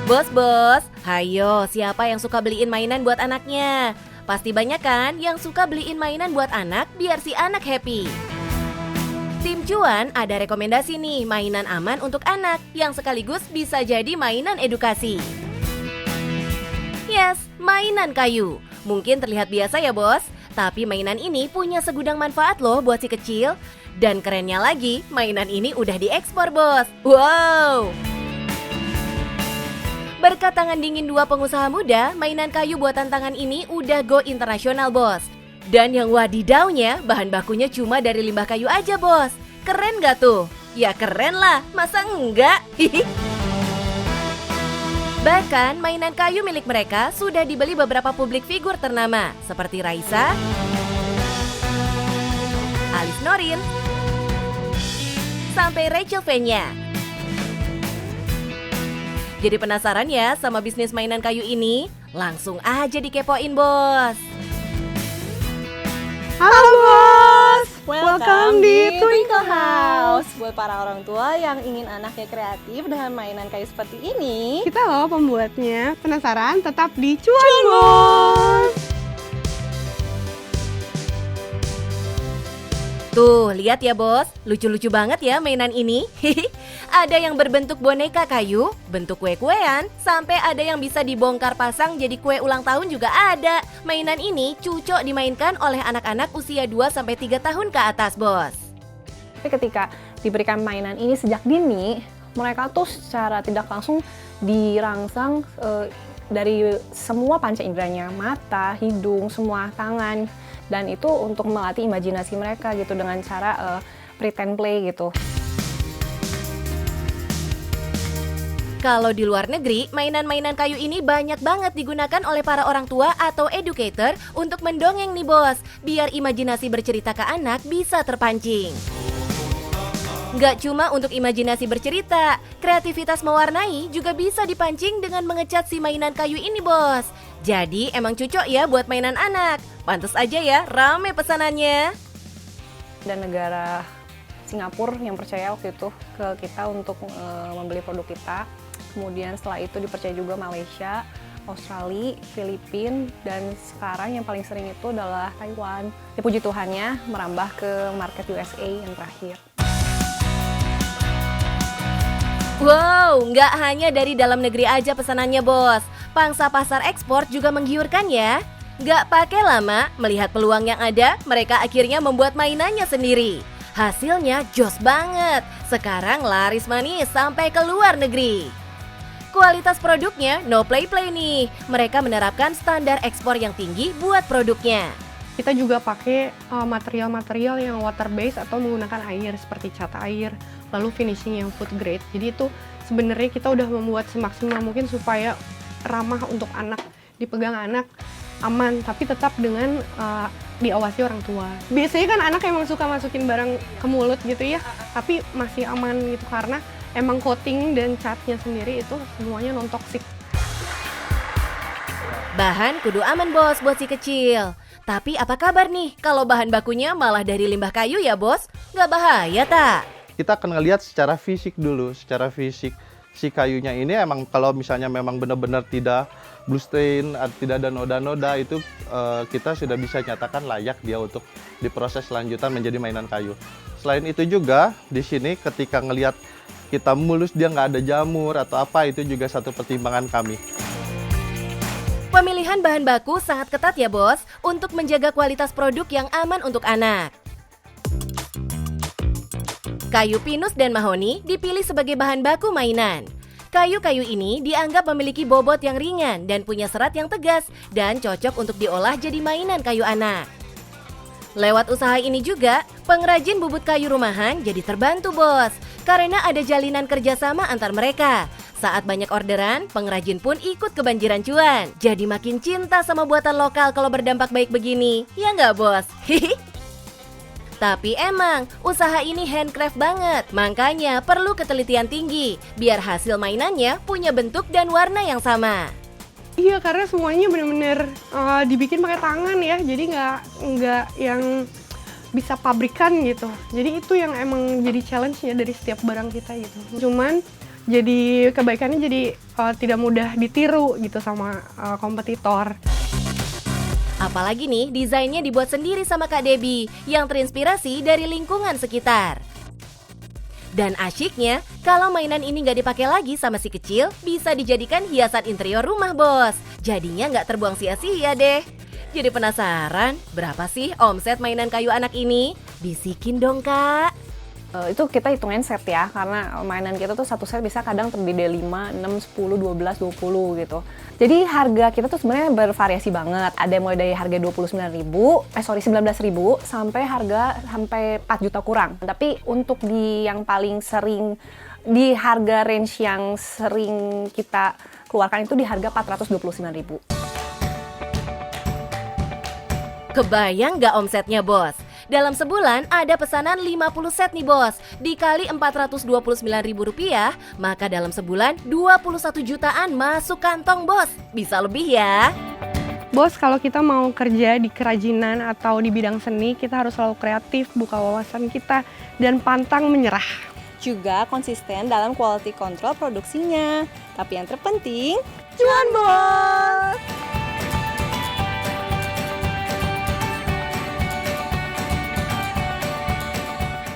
Bos, hayo siapa yang suka beliin mainan buat anaknya? Pasti banyak kan yang suka beliin mainan buat anak biar si anak happy. Tim Cuan ada rekomendasi nih mainan aman untuk anak yang sekaligus bisa jadi mainan edukasi. Yes, mainan kayu. Mungkin terlihat biasa ya bos, tapi mainan ini punya segudang manfaat loh buat si kecil. Dan kerennya lagi, mainan ini udah diekspor bos. Wow! Berkat tangan dingin dua pengusaha muda, mainan kayu buatan tangan ini udah go internasional bos. Dan yang wadidaunya, bahan bakunya cuma dari limbah kayu aja bos. Keren gak tuh? Ya keren lah, masa enggak? Bahkan mainan kayu milik mereka sudah dibeli beberapa publik figur ternama seperti Raisa, Alice Norin, sampai Rachel Fenya. Jadi penasaran ya sama bisnis mainan kayu ini? Langsung aja dikepoin bos. Halo bos, Welcome di Twinkle House. Buat para orang tua yang ingin anaknya kreatif dengan mainan kayu seperti ini, Kita loh pembuatnya. Penasaran? Tetap di Cuan bos. Tuh, lihat ya bos, lucu-lucu banget ya mainan ini. Ada yang berbentuk boneka kayu, bentuk kue-kuean, sampai ada yang bisa dibongkar pasang jadi kue ulang tahun juga ada. Mainan ini cocok dimainkan oleh anak-anak usia 2-3 tahun ke atas bos. tapi ketika diberikan mainan ini sejak dini, mereka tuh secara tidak langsung dirangsang dari semua panca inderanya, mata, hidung, semua tangan, dan itu untuk melatih imajinasi mereka gitu dengan cara pretend play gitu. Kalau di luar negeri, mainan-mainan kayu ini banyak banget digunakan oleh para orang tua atau educator untuk mendongeng nih bos, biar imajinasi bercerita ke anak bisa terpancing. Nggak cuma untuk imajinasi bercerita, kreativitas mewarnai juga bisa dipancing dengan mengecat si mainan kayu ini bos. Jadi emang cocok ya buat mainan anak. Pantes aja ya, rame pesanannya. Dan negara Singapura yang percaya waktu itu ke kita untuk membeli produk kita. Kemudian setelah itu dipercaya juga Malaysia, Australia, Filipina, dan sekarang yang paling sering itu adalah Taiwan. Ya puji Tuhannya merambah ke market USA yang terakhir. Wow, nggak hanya dari dalam negeri aja pesanannya bos. Pangsa pasar ekspor juga menggiurkan ya. Nggak pakai lama, melihat peluang yang ada, mereka akhirnya membuat mainannya sendiri. Hasilnya jos banget. Sekarang laris manis sampai ke luar negeri. Kualitas produknya no play-play nih. Mereka menerapkan standar ekspor yang tinggi buat produknya. Kita juga pakai material-material yang water based atau menggunakan air seperti cat air, lalu finishing yang food grade. Jadi itu sebenarnya kita udah membuat semaksimal mungkin supaya ramah untuk anak, dipegang anak aman, tapi tetap dengan diawasi orang tua. Biasanya kan anak emang suka masukin barang ke mulut gitu ya, tapi masih aman gitu karena emang coating dan catnya sendiri itu semuanya non toksik. Bahan kudu aman bos buat si kecil. Tapi apa kabar nih kalau bahan bakunya malah dari limbah kayu ya bos? Nggak bahaya tak? Kita akan ngelihat secara fisik dulu, secara fisik si kayunya ini emang kalau misalnya memang benar-benar tidak blue stain, tidak ada noda-noda, itu kita sudah bisa nyatakan layak dia untuk diproses lanjutan menjadi mainan kayu. Selain itu juga di sini ketika ngelihat kita mulus dia nggak ada jamur atau apa, itu juga satu pertimbangan kami. Pemilihan bahan baku sangat ketat ya bos untuk menjaga kualitas produk yang aman untuk anak. Kayu pinus dan mahoni dipilih sebagai bahan baku mainan. Kayu-kayu ini dianggap memiliki bobot yang ringan dan punya serat yang tegas dan cocok untuk diolah jadi mainan kayu anak. Lewat usaha ini juga, pengrajin bubut kayu rumahan jadi terbantu bos, karena ada jalinan kerjasama antar mereka. Saat banyak orderan, pengrajin pun ikut kebanjiran cuan. Jadi makin cinta sama buatan lokal kalau berdampak baik begini. Ya nggak bos? Tapi emang, usaha ini handcraft banget. Makanya perlu ketelitian tinggi, biar hasil mainannya punya bentuk dan warna yang sama. Iya, karena semuanya benar-benar dibikin pakai tangan ya, jadi nggak yang bisa pabrikan gitu. Jadi itu yang emang jadi challenge-nya dari setiap barang kita gitu. Cuman jadi kebaikannya jadi tidak mudah ditiru gitu sama kompetitor. Apalagi nih, desainnya dibuat sendiri sama Kak Debbie yang terinspirasi dari lingkungan sekitar. Dan asyiknya, kalau mainan ini nggak dipakai lagi sama si kecil, bisa dijadikan hiasan interior rumah, Bos. Jadinya nggak terbuang sia-sia deh. Jadi penasaran, berapa sih omset mainan kayu anak ini? Bisikin dong, Kak. Itu kita hitungin set ya, karena mainan kita tuh satu set bisa kadang terdiri dari 5, 6, 10, 12, 20 gitu. Jadi harga kita tuh sebenarnya bervariasi banget. Ada yang mulai dari harga 19.000 sampai harga 4 juta kurang. Tapi untuk di yang paling sering, di harga range yang sering kita keluarkan itu di harga 429.000. Kebayang nggak omsetnya, Bos? Dalam sebulan ada pesanan 50 set nih, Bos. Dikali Rp429.000, maka dalam sebulan 21 jutaan masuk kantong, Bos. Bisa lebih ya. Bos, kalau kita mau kerja di kerajinan atau di bidang seni, kita harus selalu kreatif, buka wawasan kita, dan pantang menyerah. Juga konsisten dalam quality control produksinya. Tapi yang terpenting, cuan bos!